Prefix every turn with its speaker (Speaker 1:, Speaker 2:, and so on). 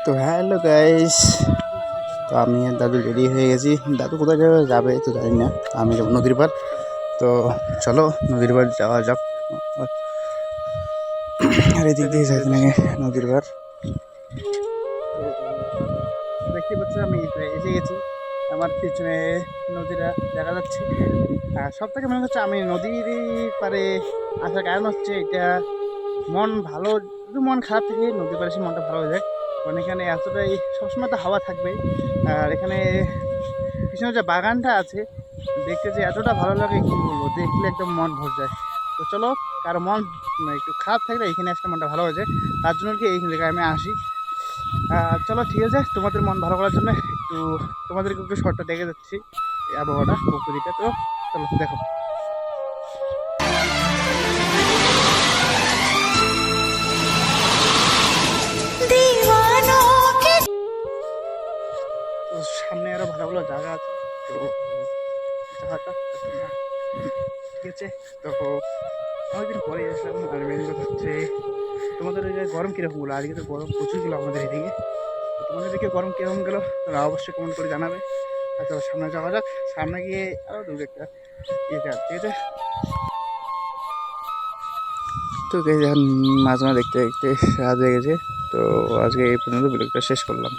Speaker 1: তো hello guys, তো আমি আর দাদু রেডি হয়ে গেছি। দাদু কোথায় যাবে তো জানি না, আমি যাবো নদীর পার। তো চলো নদীর পার যাওয়া যাক। আর এদিক দিয়ে যাইতে লাগে নদীর পার। তো দেখতে পাচ্ছ আমি এসে গেছি, আমার পিছনে নদীটা দেখা যাচ্ছে। আর সব থেকে মনে হচ্ছে আমি নদীর পারে আসার কারণ হচ্ছে এটা মন ভালো, যদি মন খারাপ থাকে নদীর পাড়ে এসে মনটা ভালো হয়ে যায়। কারণ এখানে এতটাই সবসময় তো হাওয়া থাকবে। আর এখানে পিছনে যে বাগানটা আছে দেখতে যে এতটা ভালো লাগে কি বলবো, দেখলে একদম মন ভরে যায়। তো চলো, কারো মন একটু খারাপ থাকলে এখানে আসলে মনটা ভালো হয়ে যায়, তার জন্য কি এই জায়গায় আমি আসি। চলো ঠিক আছে, তোমাদের মন ভালো করার জন্য একটু তোমাদেরকে একটু শর্টটা দেখে যাচ্ছি এই আবহাওয়াটা, প্রকৃতিটা। তো চলো দেখো। তো সামনে আরো ভালো ভালো জায়গা আছে, তো জায়গাটা ঠিক আছে। তো অনেকদিন পরে আসলাম। আর মেন কথা হচ্ছে তোমাদের ওই গরম কীরকম গেলো? আজকে তো গরম প্রচুর গেলো আমাদের এদিকে। তো তোমাদের দিকে গরম কীরকম গেলো তোমরা অবশ্যই কমেন্ট করে জানাবে। আর চলো সামনে যাওয়া যাক, সামনে গিয়ে আরও দূরে একটা ইয়েটা ঠিক আছে। তো এখন মাঝে মাঝে দেখতে দেখতে রাত হয়ে গেছে। তো আজকে এই পর্যন্ত ব্লগটা শেষ করলাম।